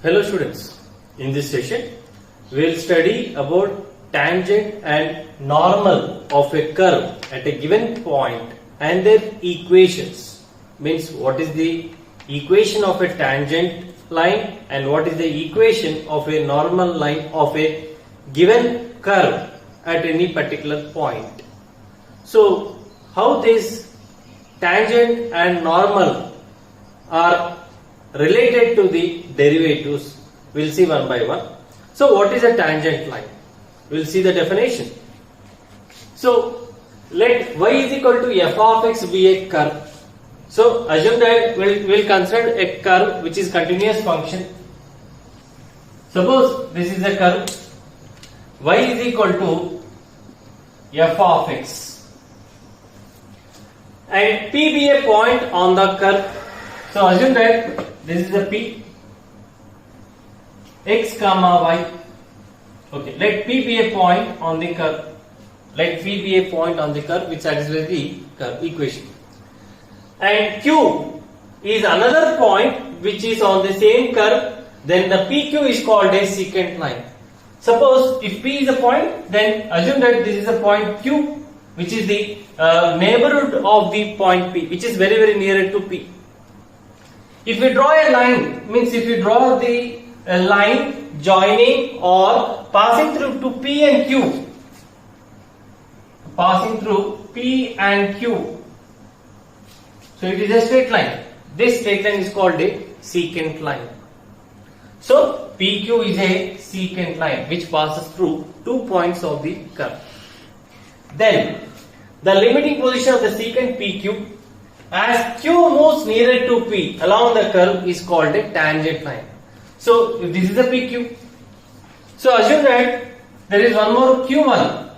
Hello students, in this session we will study about tangent and normal of a curve at a given point and their equations. Means what is the equation of a tangent line and what is the equation of a normal line of a given curve at any particular point. So how this tangent and normal are related to the derivatives, we'll see one by one. So what is a tangent line? We'll see the definition. So let y is equal to f of x be a curve. So assume that we'll consider a curve which is continuous function. Suppose this is a curve, y is equal to f of x and p be a point on the curve. So assume that this is a p, x comma y. Okay, let p be a point on the curve. Let p be a point on the curve which satisfies the curve equation. And q is another point which is on the same curve. Then the pq is called a secant line. Suppose if p is a point, then assume that this is a point q, which is the neighborhood of the point p, which is very near to p. If we draw a line, means if you draw the line joining or passing through to P and Q, passing through P and Q, so it is a straight line. This straight line is called a secant line. So PQ is a secant line which passes through 2 points of the curve. Then the limiting position of the secant PQ as Q moves nearer to P along the curve is called a tangent line. So if this is the PQ, so assume that there is one more Q1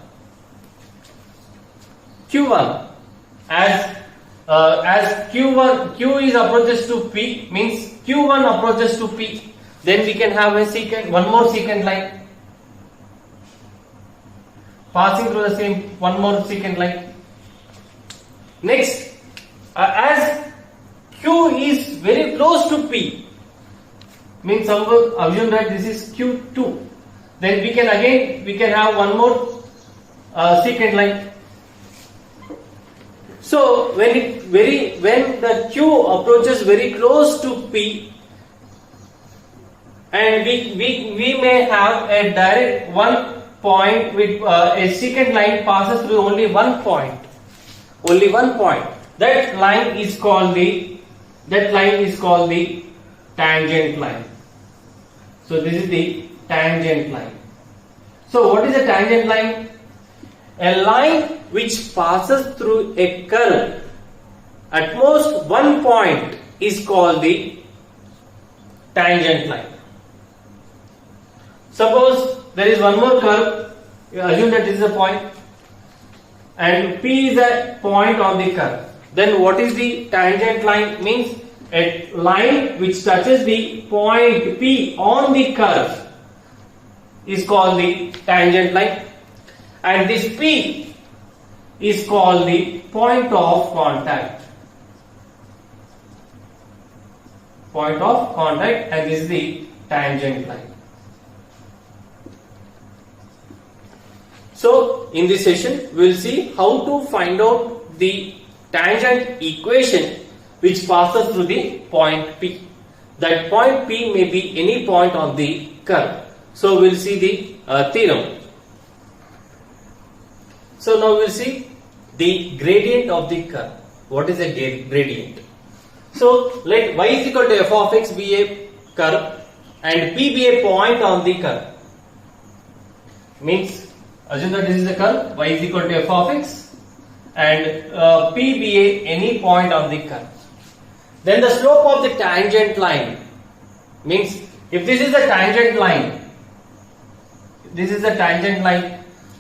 as Q is approaches to P, means Q1 approaches to P, then we can have a one more secant line passing through the same one more secant line. Next, as Q is very close to P, means assume that this is Q2, then we can have one more secant line. So when the Q approaches very close to P, and we may have a direct one point with a secant line passes through only one point. That line is called the tangent line. So this is the tangent line. So what is a tangent line? A line which passes through a curve at most one point is called the tangent line. Suppose there is one more curve, assume that this is a point and P is a point on the curve. Then what is the tangent line? Means a line which touches the point P on the curve is called the tangent line, and this P is called the point of contact. And this is the tangent line. So in this session we will see how to find out the tangent equation which passes through the point P. That point P may be any point on the curve. So we will see the theorem. So now we will see the gradient of the curve. What is a gradient? So let y is equal to f of x be a curve and P be a point on the curve. Means assume that this is the curve, y is equal to f of x and P be a any point on the curve. Then the slope of the tangent line, means if this is the tangent line,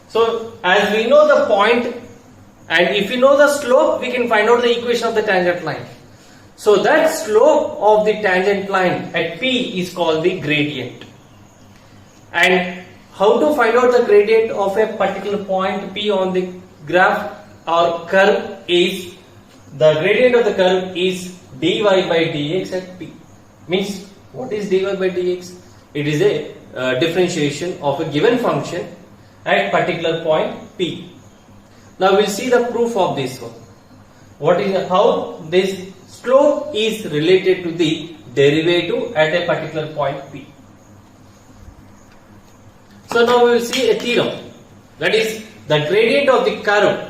so as we know the point and if we know the slope, we can find out the equation of the tangent line. So that slope of the tangent line at P is called the gradient. And how to find out the gradient of a particular point P on the graph or curve is, the gradient of the curve is dy by dx at P. Means What is dy by dx? It is a differentiation of a given function at particular point P. Now we'll see the proof of this one. What is how this slope is related to the derivative at a particular point P. So now we will see a theorem, that is the gradient of the curve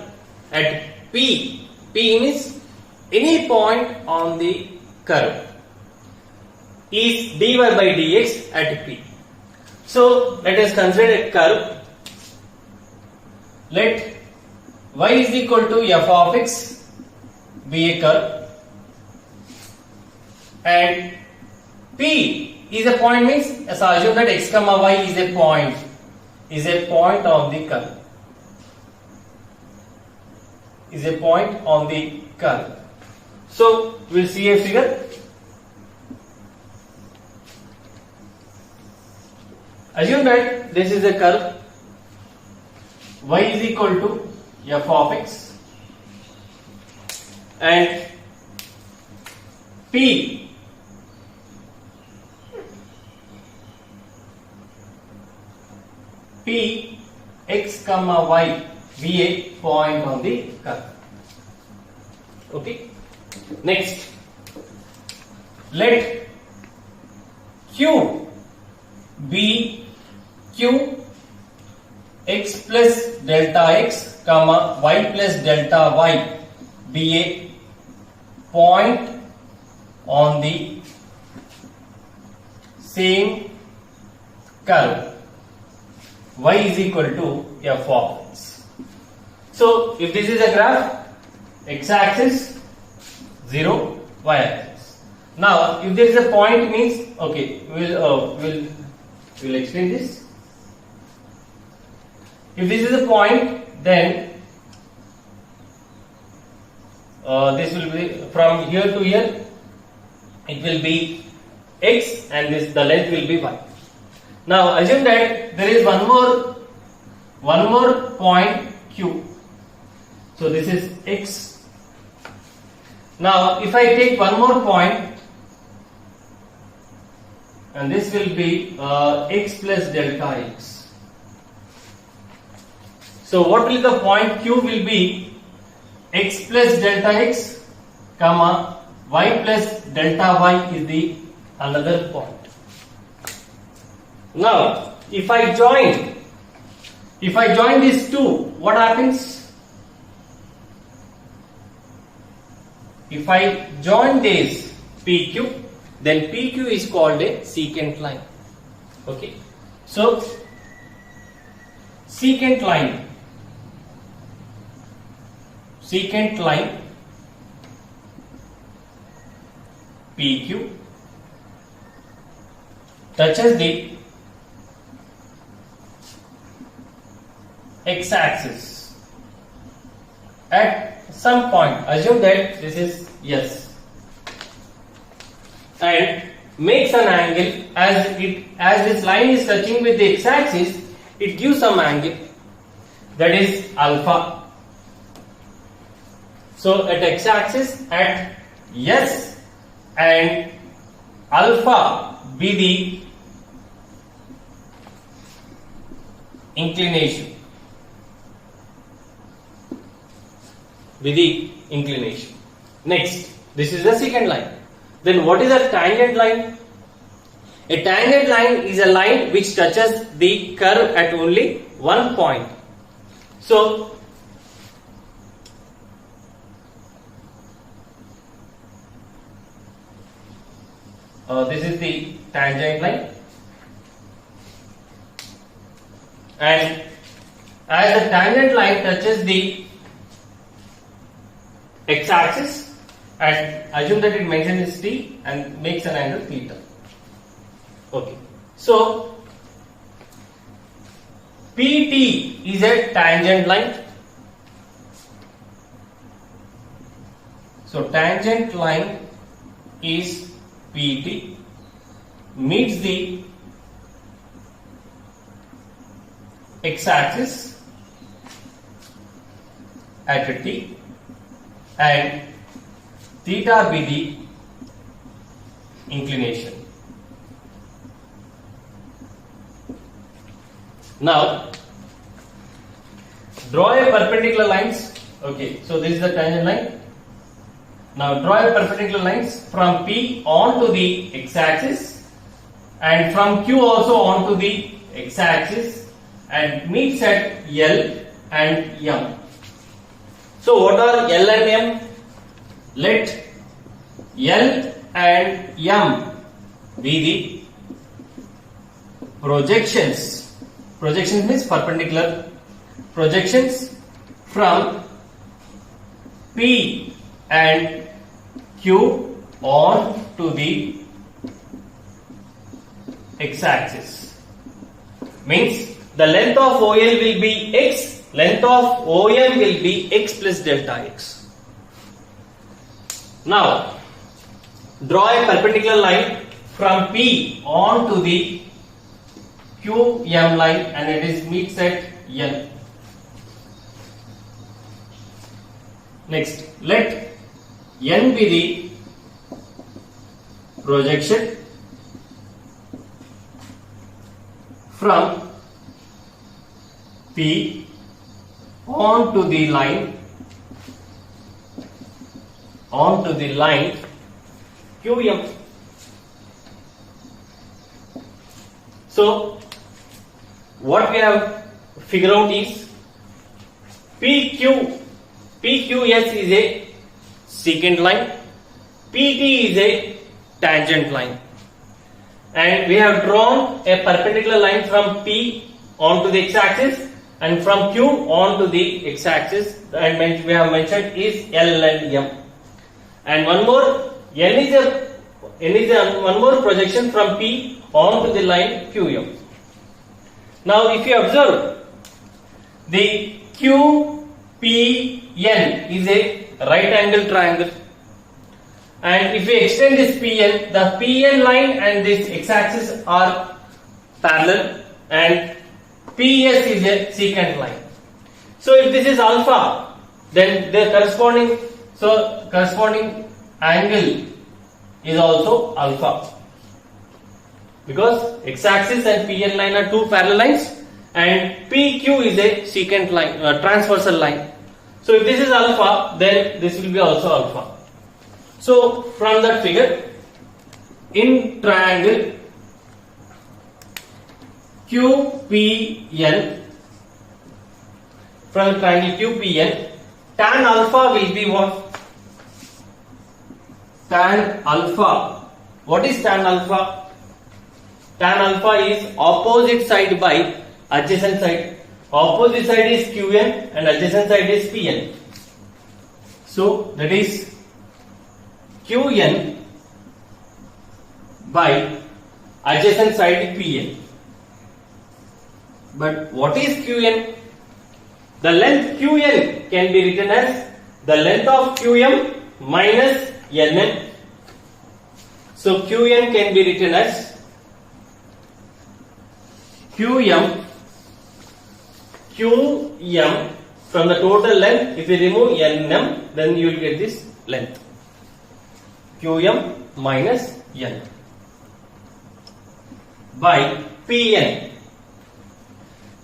at P. P means any point on the curve is dy by dx at P. So let us consider a curve. Let y is equal to f of x be a curve, and P is a point, means assume that x comma y is a point on the curve, So we'll see a figure. Assume that this is a curve, y is equal to f of x, and P x comma y be a point on the curve. Okay. Next, let Q be Q x plus delta x comma y plus delta y be a point on the same curve, y is equal to f of x. So if this is a graph, x axis 0, y axis. Now if there is a point, means, okay, we'll explain this. If this is a point, then this will be from here to here, it will be x, and the length will be y. Now assume that there is one more point Q. So this is x. Now if I take one more point, and this will be x plus delta x. So what will the point Q will be? X plus delta x comma y plus delta y is the another point. Now if I join these two, what happens? If I join this PQ, then PQ is called a secant line. Okay, so secant line PQ touches the x axis at some point. Assume that this is S, and makes an angle. As this line is touching with the x axis, it gives some angle, that is alpha. So at x axis at S, and alpha be the inclination. Next, this is the secant line. Then what is a tangent line? A tangent line is a line which touches the curve at only one point. So this is the tangent line, and as the tangent line touches the x axis, and assume that it mentions t and makes an angle theta. Okay, so PT is a tangent line. So tangent line is PT, meets the x axis at t, and theta be the inclination. Now draw a perpendicular lines. Okay, so this is the tangent line. Now draw a perpendicular lines from P onto the x-axis and from Q also onto the x-axis and meets at L and M. So what are L and M? Let L and M be the projections. Projections means perpendicular projections from P and Q on to the x-axis. Means the length of OL will be x, length of OM will be x plus delta x. Now draw a perpendicular line from P on to the QM line and it is meets at N. Next, let N be the projection from P onto the line QM. So what we have figured out is PQS is a secant line, PT is a tangent line, and we have drawn a perpendicular line from P onto the x-axis and from Q onto the x-axis, and we have mentioned is L and M. And one more, N is one more projection from P onto the line QM. Now if you observe, the QPN is a right angle triangle, and if we extend this PN, the PN line and this x-axis are parallel and PS is a secant line. So if this is alpha, then the corresponding angle is also alpha, because x-axis and PN line are two parallel lines and PQ is a secant line, transversal line. So if this is alpha, then this will be also alpha. So from that figure, in triangle QPN, from the triangle QPN, tan alpha will be what? Tan alpha. What is tan alpha? Tan alpha is opposite side by adjacent side. Opposite side is QN and adjacent side is PN. So that is QN by adjacent side PN. But what is QN? The length QN can be written as the length of QM minus NM. So QN can be written as QM from the total length. If you remove NM, then you will get this length. QM minus N by PN.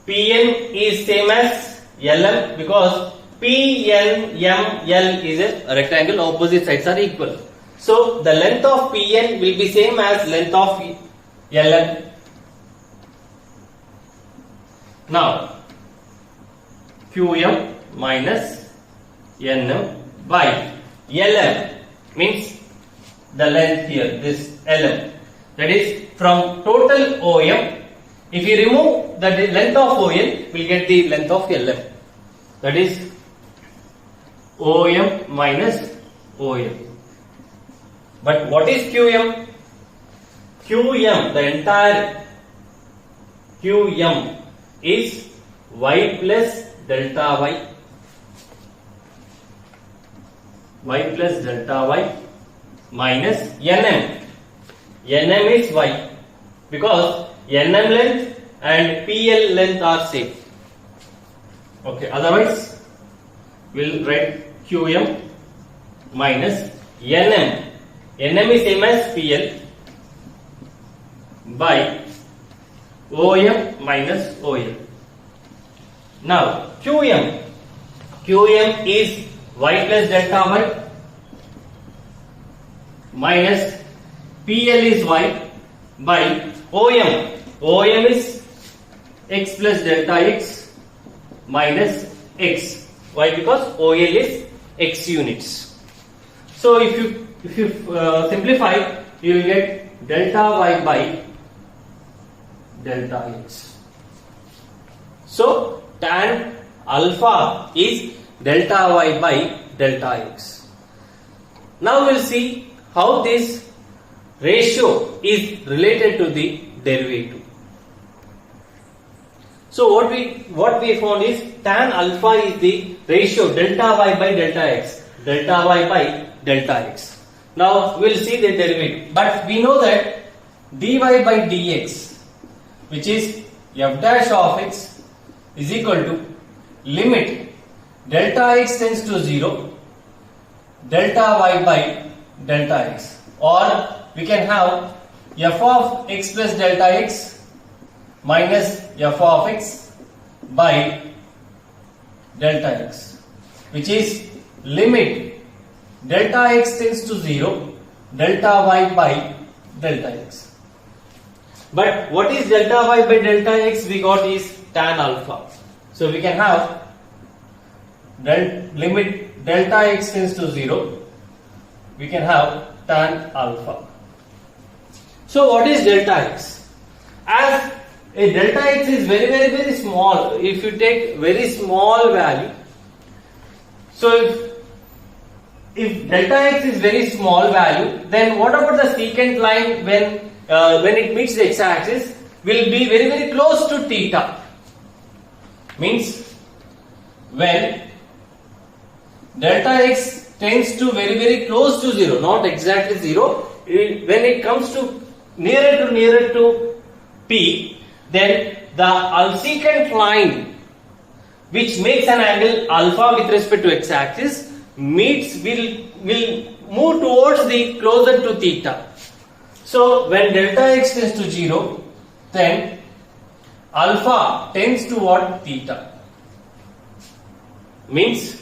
PN is same as LM because PNML is a rectangle, opposite sides are equal. So the length of PN will be same as length of LM. Now QM minus NM by LM means the length here, this LM, that is from total OM. If you remove the length of OM, we'll get the length of LM, that is OM minus OM. But what is QM? QM, the entire QM is Y plus delta Y. Y plus delta Y minus NM. NM is Y because NM length and PL length are same. Okay, otherwise we'll write QM minus NM. NM is same as PL by OM minus OL. Now QM is Y plus delta Y minus PL is Y by OM is X plus delta X minus X. Why? Because OL is X units. So if you simplify, you will get delta Y by delta X. So tan alpha is delta Y by delta X. Now we'll see how this ratio is related to the derivative. So what we found is tan alpha is the ratio delta Y by delta X. Delta Y by delta X. Now we'll see the derivative. But we know that dy by dx, which is f dash of x, is equal to limit delta x tends to 0, delta y by delta x, or we can have f of x plus delta x minus f of x by delta x, which is limit delta x tends to 0, delta y by delta x. But what is delta y by delta x? We got is tan alpha. So we can have limit delta x tends to 0, we can have tan alpha. So what is delta x? As a delta x is very small, if you take very small value, so if delta x is very small value, then what about the secant line when it meets the x-axis will be very close to theta. Means when delta x tends to very close to 0, not exactly 0, when it comes to nearer to P, then the secant line which makes an angle alpha with respect to x-axis will move towards the closer to theta. So when delta x tends to 0, then alpha tends toward theta. Means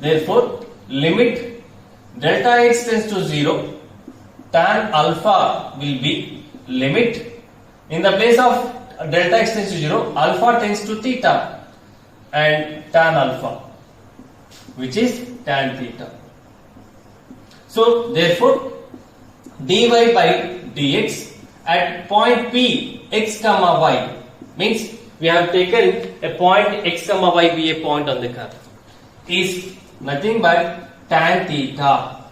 therefore limit delta x tends to 0, tan alpha will be limit, in the place of delta x tends to 0, alpha tends to theta, and tan alpha, which is tan theta. So therefore dy by dx at point P x comma y, means we have taken a point x comma y be a point on the curve, is nothing but tan theta,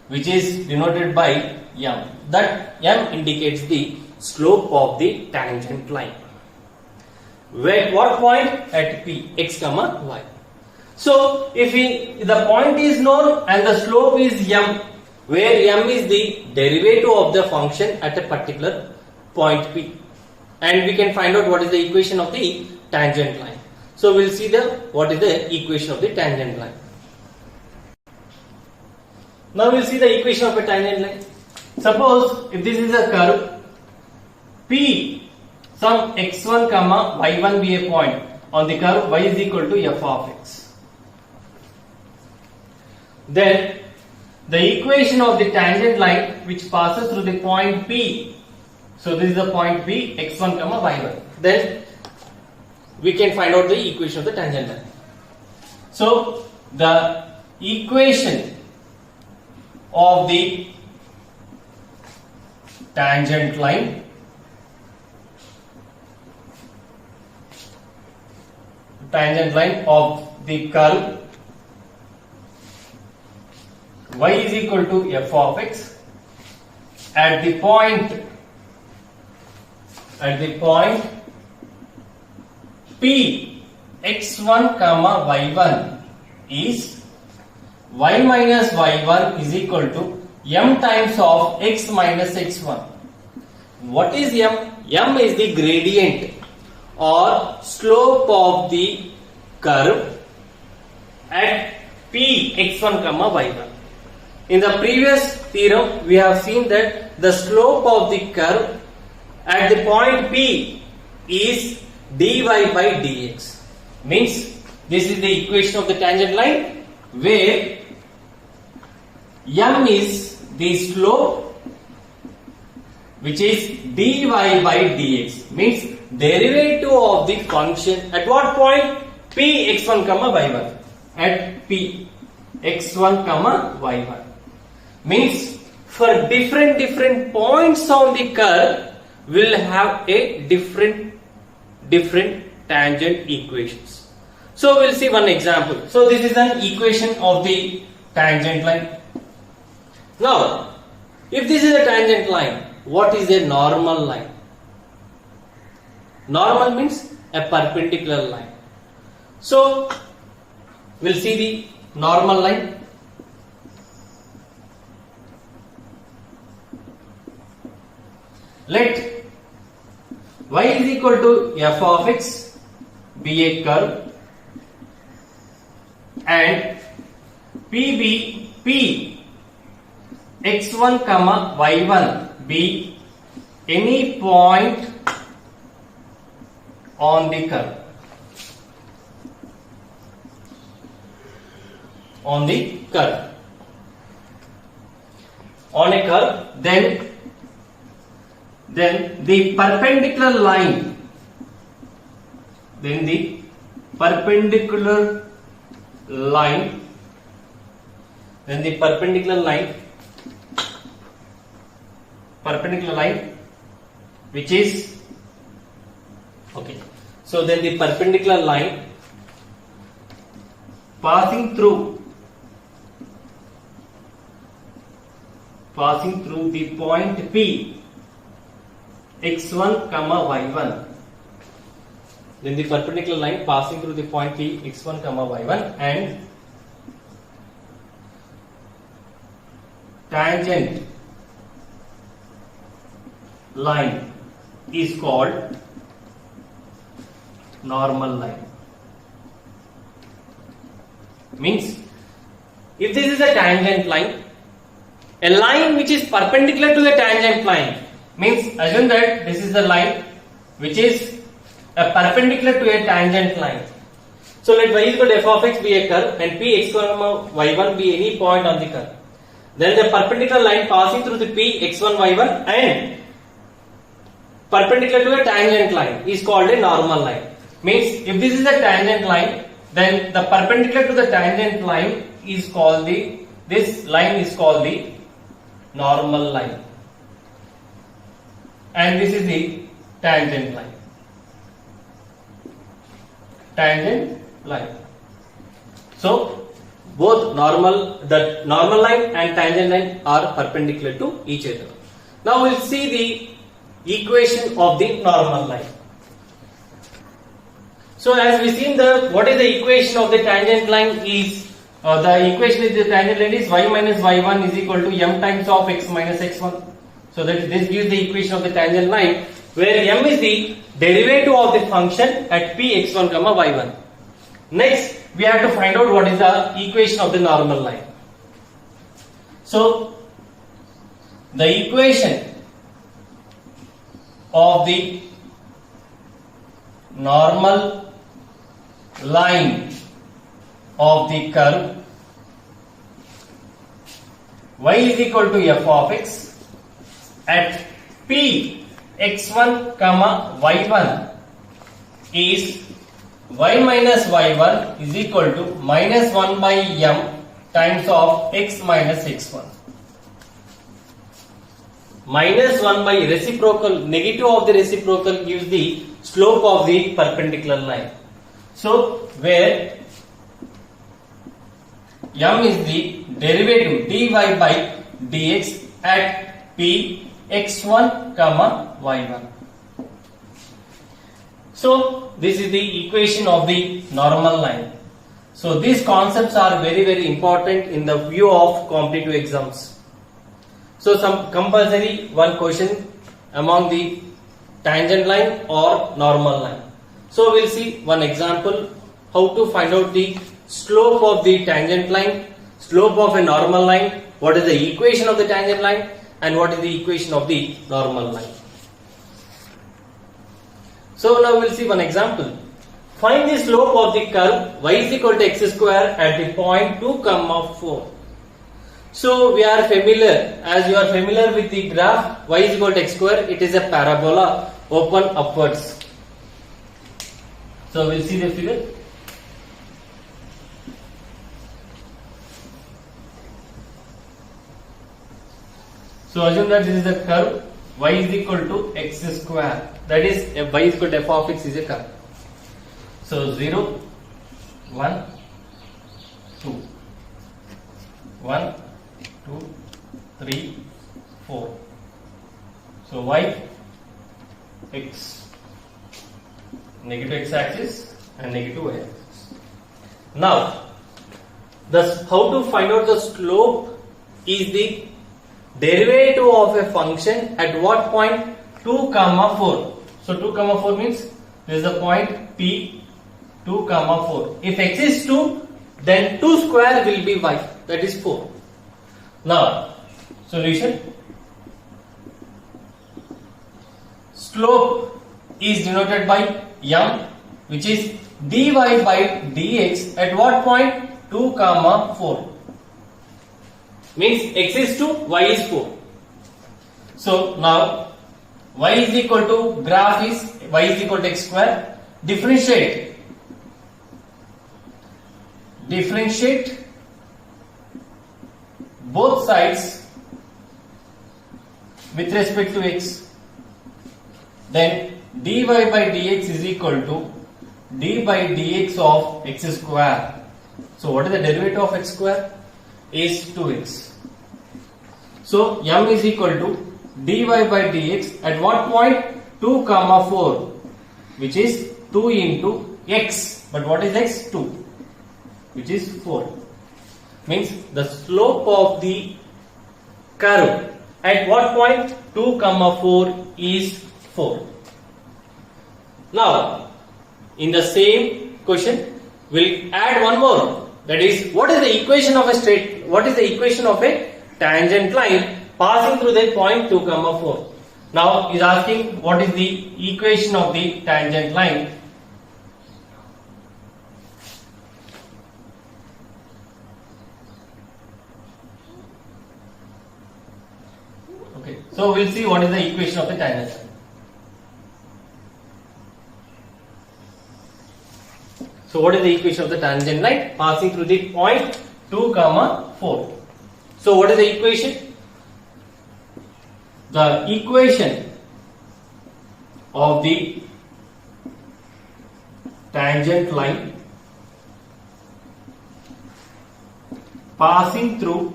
which is denoted by m. That m indicates the slope of the tangent line. Where, what point? At P x comma y. So if the point is known and the slope is m, where m is the derivative of the function at a particular point P, and we can find out what is the equation of the tangent line. So we'll see what is the equation of the tangent line. Now we'll see the equation of a tangent line. Suppose if this is a curve P, some x1 comma y1 be a point on the curve y is equal to f of x. Then the equation of the tangent line which passes through the point P, so this is the point P, x1 comma y1, then we can find out the equation of the tangent line. So the equation of the tangent line of the curve y is equal to f of x at the point P x1 comma y1 is y minus y1 is equal to m times of x minus x1. What is m? M is the gradient or slope of the curve at P x1 comma y1. In the previous theorem, we have seen that the slope of the curve at the point P is dy by dx. Means this is the equation of the tangent line where m is the slope which is dy by dx. Means derivative of the function at what point? P x1 comma y1. At P x1 comma y1. Means for different points on the curve will have a different tangent equations. So we'll see one example. So this is an equation of the tangent line. Now, if this is a tangent line, what is a normal line? Normal means a perpendicular line. So we'll see the normal line. Let y is equal to f of x be a curve and p be p x1 comma y1 be any point on the curve. On the curve. On a curve, then the perpendicular line, which is okay. So then the perpendicular line passing through the point P x1 comma y1, then the perpendicular line passing through the point P x1 comma y1 and tangent line is called normal line. Means if this is a tangent line, a line which is perpendicular to the tangent line, means assume that this is the line which is a perpendicular to a tangent line. So let y is equal to f of x be a curve and p x1 comma y1 be any point on the curve. Then the perpendicular line passing through the p x1 y1 and perpendicular to a tangent line is called a normal line. Means if this is a tangent line, then the perpendicular to the tangent line is called the normal line, and this is the tangent line. So both the normal line and tangent line are perpendicular to each other. Now we'll see the equation of the normal line. So as we seen what is the equation of the tangent line is the equation is the tangent line is y minus y1 is equal to m times of x minus x1. So that this gives the equation of the tangent line where m is the derivative of the function at p x1 comma y1. Next we have to find out what is the equation of the normal line. So the equation of the normal line of the curve y is equal to f of x at p x1 comma y1 is y minus y1 is equal to minus 1 by m times of x minus x1. Minus 1 by reciprocal, negative of the reciprocal gives the slope of the perpendicular line. So where m is the derivative dy by dx at p x1 comma y1. So this is the equation of the normal line. So these concepts are very important in the view of competitive exams. So some compulsory one question among the tangent line or normal line. So we'll see one example how to find out the slope of the tangent line, slope of a normal line, what is the equation of the tangent line and what is the equation of the normal line. So now we'll see one example. Find the slope of the curve y is equal to x square at the point 2, 4. So we are familiar, as you are familiar with the graph y is equal to x square, it is a parabola open upwards. So we'll see the figure. So assume that this is a curve y is equal to x square, that is y is equal to f of x is a curve. So 0, 1, 2, 1, 2, 3, 4. So y, x, negative x axis and negative y axis. Now, how to find out the slope is the derivative of a function at what point? 2, 4. So 2, 4 means there is a point P, 2, 4. If x is 2, then 2 square will be y, that is 4. Now, solution. Slope is denoted by m, which is dy by dx at what point? 2, 4. Means x is 2, y is 4. So now y is equal to, graph is y is equal to x square. Differentiate both sides with respect to x. Then dy by dx is equal to d by dx of x square. So what is the derivative of x square? Is 2x. So m is equal to dy by dx at what point? 2, 4, which is 2 into x. But what is x? 2, which is 4. Means the slope of the curve at what point? 2, 4 is 4. Now, in the same question, we'll add one more. That is, what is the equation of a tangent line passing through the point 2, 4? Now, he is asking what is the equation of the tangent line. Okay, so we'll see what is the equation of the tangent line. So what is the equation of the tangent line passing through the point 2, 4? So what is the equation? The equation of the tangent line passing through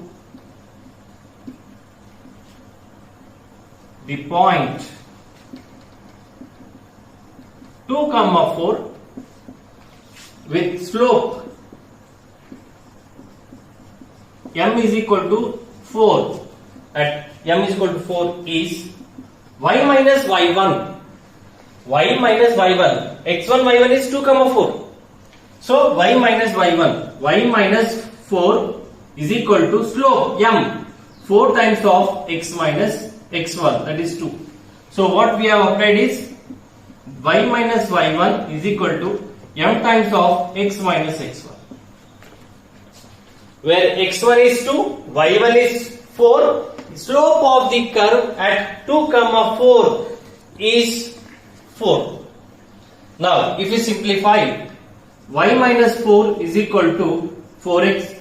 the point 2, 4 with slope m is equal to 4 at m is equal to 4 is y minus y1. Y minus y1. x1 y1 is 2, 4. So y minus y1. Y minus 4 is equal to slope m 4 times of x minus x1, that is 2. So what we have applied is y minus y1 is equal to m times of x minus x1, where x1 is 2, y1 is 4. Slope of the curve at 2, 4 is 4. Now, if you simplify, y minus 4 is equal to 4x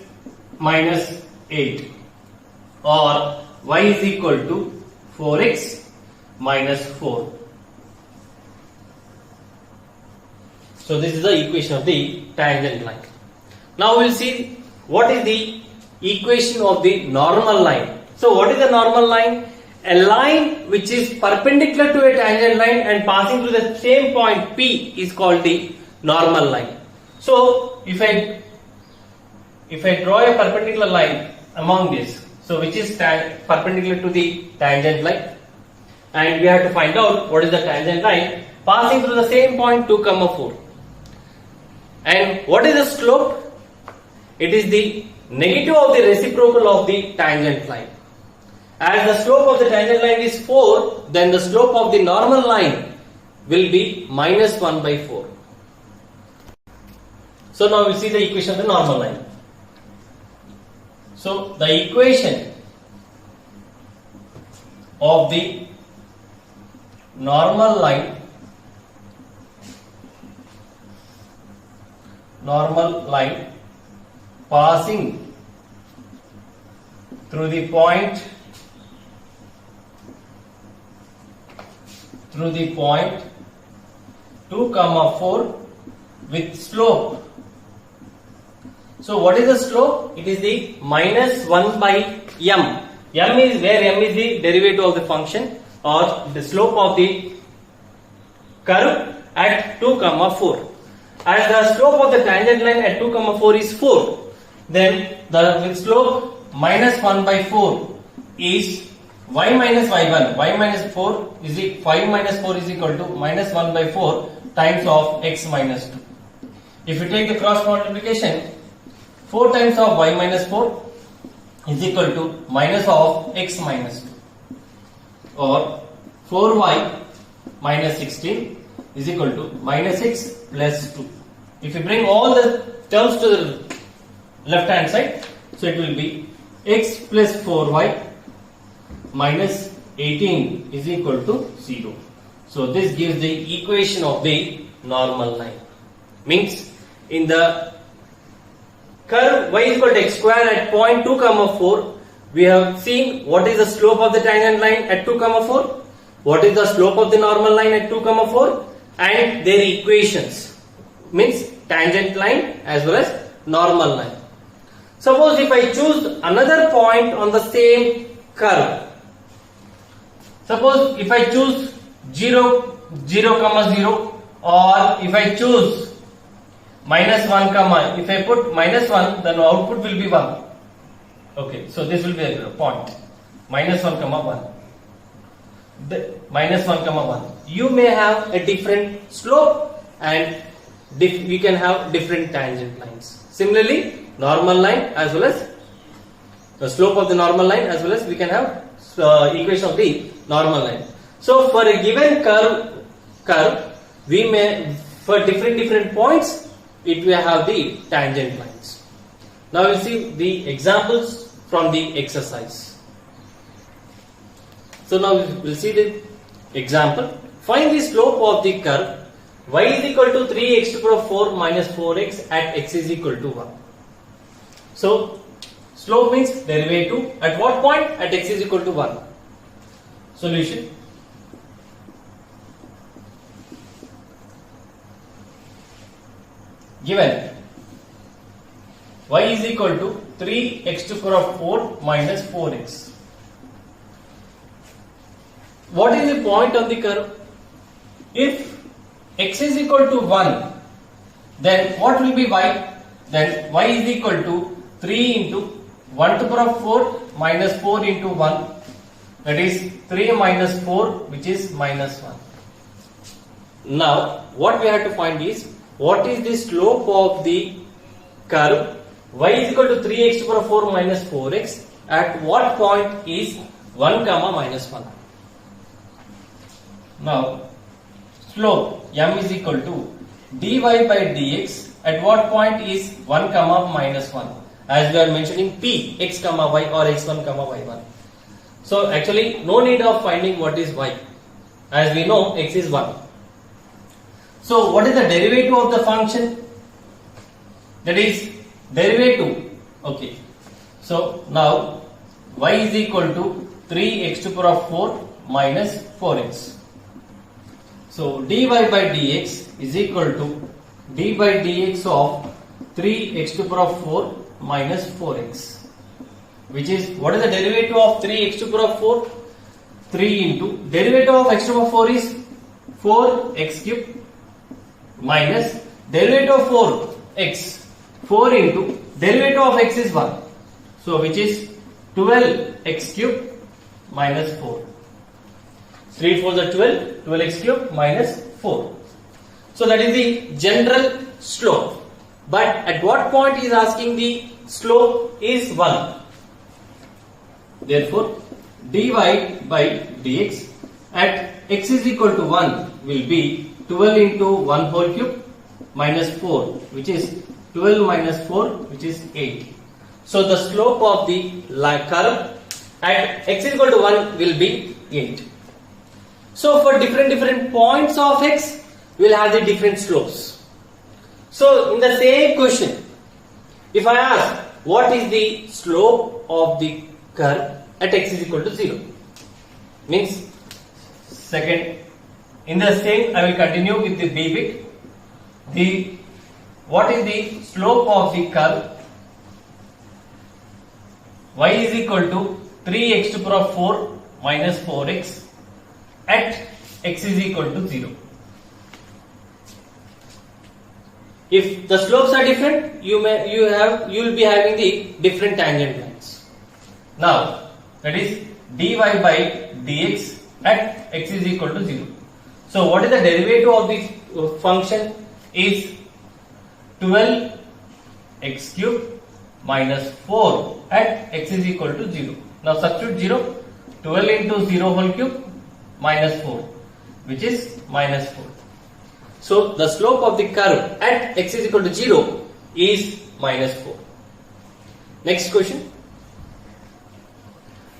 minus 8, or y is equal to 4x minus 4. So this is the equation of the tangent line. Now we will see what is the equation of the normal line. So what is the normal line? A line which is perpendicular to a tangent line and passing through the same point P is called the normal line. So if I draw a perpendicular line among this, so which is perpendicular to the tangent line, and we have to find out what is the tangent line passing through the same point 2, 4. And what is the slope? It is the negative of the reciprocal of the tangent line. As the slope of the tangent line is 4, then the slope of the normal line will be minus 1 by 4. So now we see the equation of the normal line. So the equation of the normal line passing through the point 2, 4 with slope. So what is the slope? It is the minus 1 by m. M is where m is the derivative of the function or the slope of the curve at 2, 4. As the slope of the tangent line at 2, 4 is 4, then the slope minus 1 by 4 is y minus y1. Y minus 4 is 5 minus 4 is equal to minus 1 by 4 times of x minus 2. If you take the cross multiplication, 4 times of y minus 4 is equal to minus of x minus 2, or 4y minus 16 is equal to minus x plus 2. If you bring all the terms to the left hand side, so it will be x plus 4y minus 18 is equal to 0. So this gives the equation of the normal line. Means in the curve y is equal to x square at point 2, 4, we have seen what is the slope of the tangent line at 2, 4, what is the slope of the normal line at 2, 4, and their equations. Means tangent line as well as normal line. Suppose if I choose another point on the same curve. Suppose if I choose 0, 0, 0, or if I choose minus 1, if I put minus 1, then output will be 1. Okay, so this will be a point. Minus 1, 1. Minus 1, 1. You may have a different slope and we can have different tangent lines. Similarly, normal line as well as the slope of the normal line as well as we can have equation of the normal line. So for a given curve we may, for different points, it will have the tangent lines. Now we'll see the examples from the exercise. So now we'll see the example. Find the slope of the curve y is equal to 3x to the power 4 minus 4x at x is equal to 1. So slope means derivative at what point? At x is equal to 1. Solution. Given y is equal to 3x to the power 4 minus 4x. What is the point on the curve? If x is equal to 1, then what will be y? Then y is equal to 3 into 1 to the power 4 minus 4 into 1, that is 3 minus 4, which is minus 1. Now what we have to find is what is the slope of the curve y is equal to 3x to the power 4 minus 4x at what point is 1 minus 1. Now slope m is equal to dy by dx at what point is 1 minus 1, as we are mentioning p x y or x1 y1. So actually no need of finding what is y, as we know x is 1. So what is the derivative of the function? That is derivative. Okay. So now y is equal to 3x to the power 4 minus 4x. So dy by dx is equal to d by dx of 3x to the power 4 minus 4x, which is, what is the derivative of 3x to the power 4? 3 into derivative of x to the power 4 is 4x cube minus derivative of 4x, 4 into derivative of x is 1, so which is 12x cube minus 4. 3 4 the 12, 12x cube minus 4. So that is the general slope. But at what point he is asking the slope is 1. Therefore dy by dx at x is equal to 1 will be 12 into 1 whole cube minus 4, which is 12 minus 4, which is 8. So the slope of the curve at x is equal to 1 will be 8. So for different points of x, we will have the different slopes. So in the same question, if I ask what is the slope of the curve at x is equal to 0, means second, in the same I will continue with the b bit. What is the slope of the curve y is equal to 3x to the power of 4 minus 4x at x is equal to 0. If the slopes are different, you will be having the different tangent lines. Now that is dy by dx at x is equal to 0. So what is the derivative of the function is 12x cube minus 4 at x is equal to 0. Now substitute 0, 12 into 0 whole cube minus 4, which is minus 4. So the slope of the curve at x is equal to 0 is minus 4. Next question.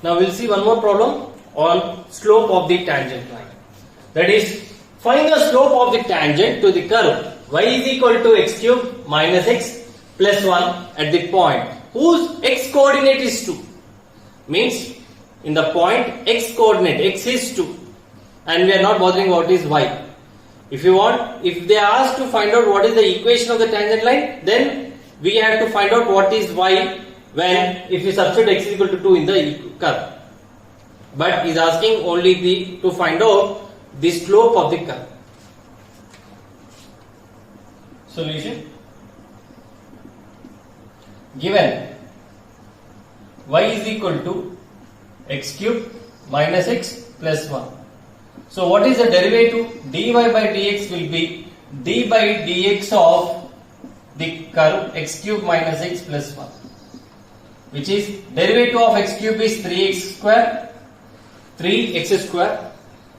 Now we will see one more problem on slope of the tangent line. That is, find the slope of the tangent to the curve y is equal to x cube minus x plus 1 at the point whose x coordinate is 2. Means in the point x coordinate, x is 2, and we are not bothering what is y. If they are asked to find out what is the equation of the tangent line, then we have to find out what is y when if we substitute x is equal to 2 in the curve. But is asking only to find out the slope of the curve. Solution. Given y is equal to x cube minus x plus 1. So what is the derivative? Dy by dx will be d by dx of the curve x cube minus x plus 1, which is derivative of x cube is 3x square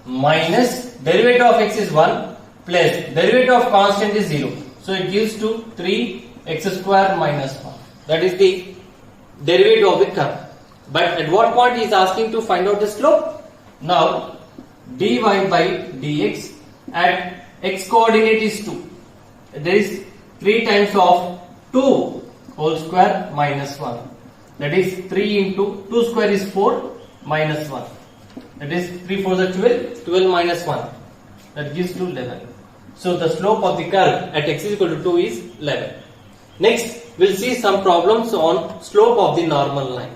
minus derivative of x is 1 plus derivative of constant is 0. So it gives to 3x square minus 1. That is the derivative of the curve. But at what point he is asking to find out the slope? Now dy by dx at x coordinate is 2. There is 3 times of 2 whole square minus 1. That is 3 into 2 square is 4 minus 1. That is 3 4 is 12. 12 minus 1. That gives to 11. So the slope of the curve at x is equal to 2 is 11. Next, we will see some problems on slope of the normal line.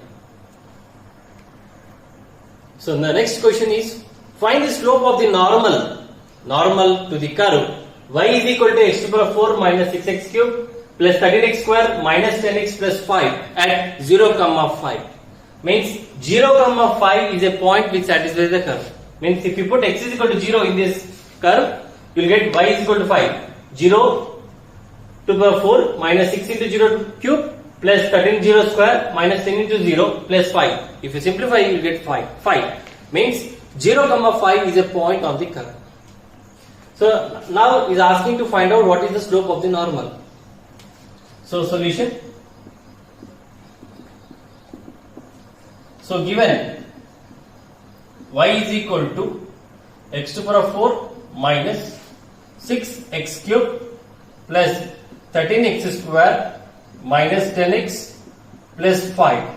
So the next question is, find the slope of the normal to the curve y is equal to x to the power of 4 minus 6x cube plus 13x square minus 10x plus 5 at 0, 5. Means 0, 5 is a point which satisfies the curve. Means if you put x is equal to 0 in this curve, you will get y is equal to 5. 0 to the power 4 minus 6 into 0 cube plus 13 0 square minus 10 into 0 plus 5. If you simplify, you will get 5. 5 means 0, 5 is a point on the curve. So now is asking to find out what is the slope of the normal. So solution. So given y is equal to x to the power of 4 minus 6x cube plus 13x square minus 10x plus 5.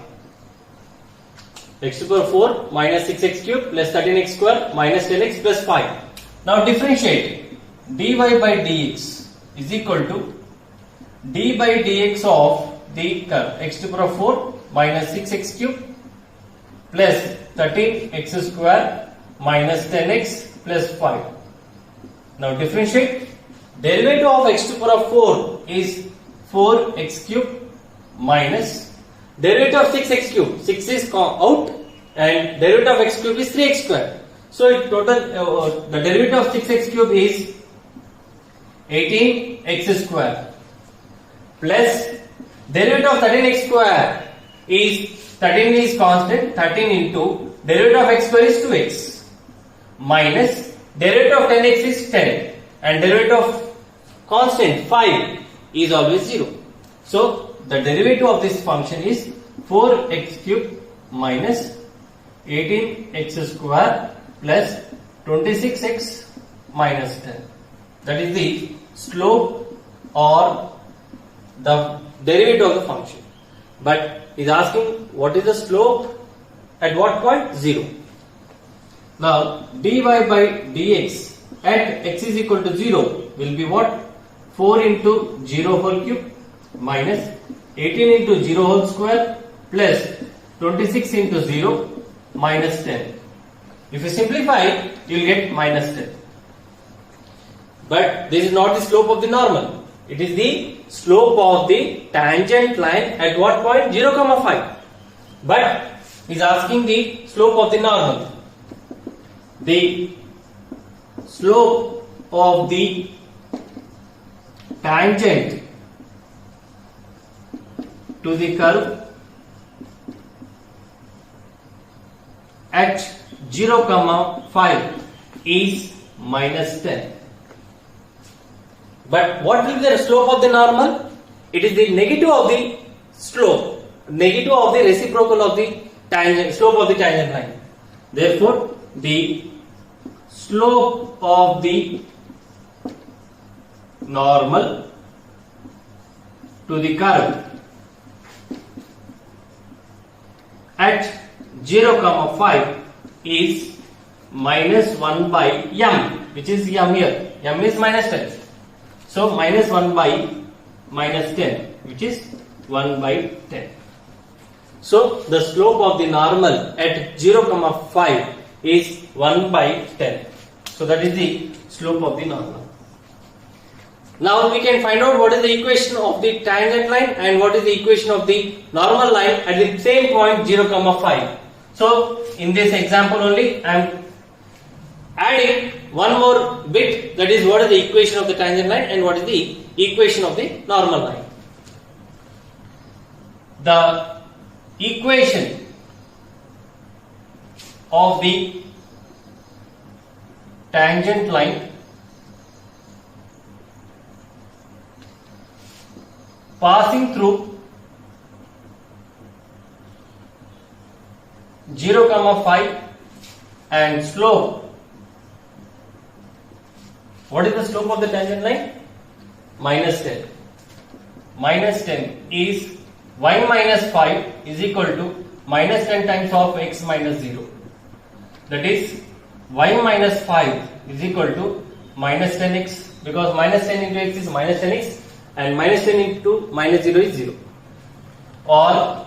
X to the power 4 minus 6x cube plus 13x square minus 10x plus 5. Now differentiate. Dy by dx is equal to d by dx of the curve x to the power 4 minus 6x cube plus 13x square minus 10x plus 5. Now differentiate. Derivative of x to the power of 4 is 4x cube minus derivative of 6x cube. 6 is out and derivative of x cube is 3x square. So it total the derivative of 6x cube is 18x square plus derivative of 13x square is 13 is constant, 13 into derivative of x square is 2x minus derivative of 10x is 10 and derivative of constant 5 is always 0. So the derivative of this function is 4x cube minus 18x square plus 26x minus 10. That is the slope or the derivative of the function. But is asking what is the slope at what point? 0. Now dy by dx at x is equal to 0 will be what? 4 into 0 whole cube minus 18 into 0 whole square plus 26 into 0 minus 10. If you simplify, you will get minus 10. But this is not the slope of the normal. It is the slope of the tangent line at what point? 0, 5. But is asking the slope of the normal. The slope of the tangent to the curve at 0, 5 is minus 10. But what will be the slope of the normal? It is the negative of the slope, negative of the reciprocal of the tangent, slope of the tangent line. Therefore, the slope of the normal to the curve at 0, 5 is minus 1 by m, which is m here. M is minus 10. So minus 1 by minus 10, which is 1 by 10. So the slope of the normal at 0, 5 is 1 by 10. So that is the slope of the normal. Now we can find out what is the equation of the tangent line and what is the equation of the normal line at the same point 0, 5. So in this example only I am adding one more bit, that is what is the equation of the tangent line and what is the equation of the normal line. The equation of the tangent line passing through 0, 5 and slope. What is the slope of the tangent line? Minus 10. Minus 10 is y minus 5 is equal to minus 10 times of x minus 0. That is y minus 5 is equal to minus 10x, because minus 10 into x is minus 10x and minus 10 into minus 0 is 0. Or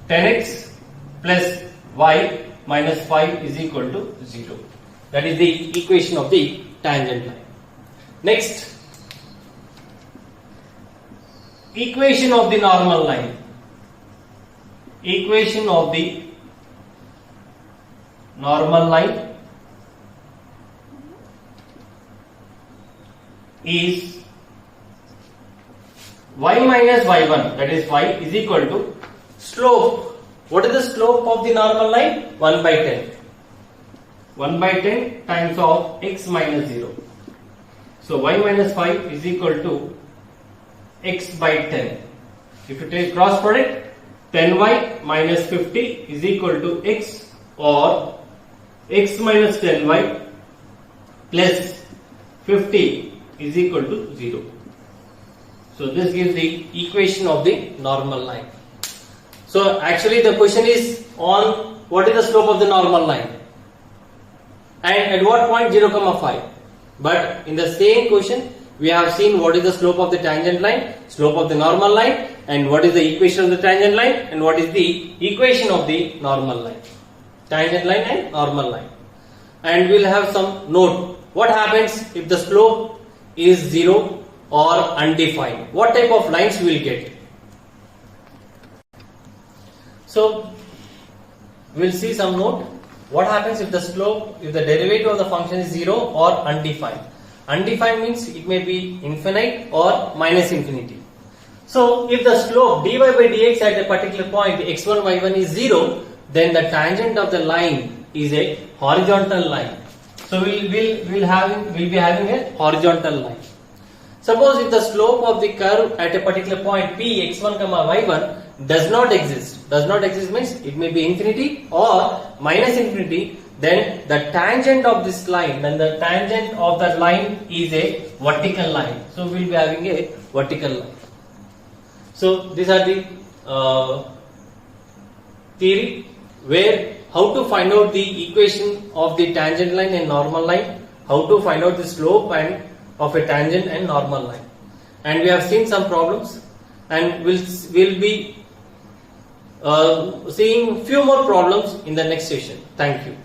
10x plus y minus 5 is equal to 0. That is the equation of the tangent line. Next, equation of the normal line. Equation of the normal line is y minus y1, that is y is equal to slope. What is the slope of the normal line? 1 by 10. 1 by 10 times of x minus 0. So y minus 5 is equal to x by 10. If you take cross product, 10y minus 50 is equal to x, or x minus 10y plus 50 is equal to 0. So this gives the equation of the normal line. So actually the question is on what is the slope of the normal line and at what point 0, 5. But in the same question we have seen what is the slope of the tangent line, slope of the normal line, and what is the equation of the tangent line and what is the equation of the normal line. Tangent line and normal line. And we will have some note. What happens if the slope is 0 or undefined? What type of lines we will get? So we will see some note. What happens if the slope, if the derivative of the function is 0 or undefined? Undefined means it may be infinite or minus infinity. So if the slope dy by dx at a particular point x1 y1 is 0, then the tangent of the line is a horizontal line. So we'll be having a horizontal line. Suppose if the slope of the curve at a particular point P x1 comma y1 does not exist. Does not exist means it may be infinity or minus infinity. Then the tangent of this line, then the tangent of that line is a vertical line. So we'll be having a vertical line. So these are the theory where how to find out the equation of the tangent line and normal line, how to find out the slope and of a tangent and normal line, and we have seen some problems, and we'll be seeing few more problems in the next session. Thank you.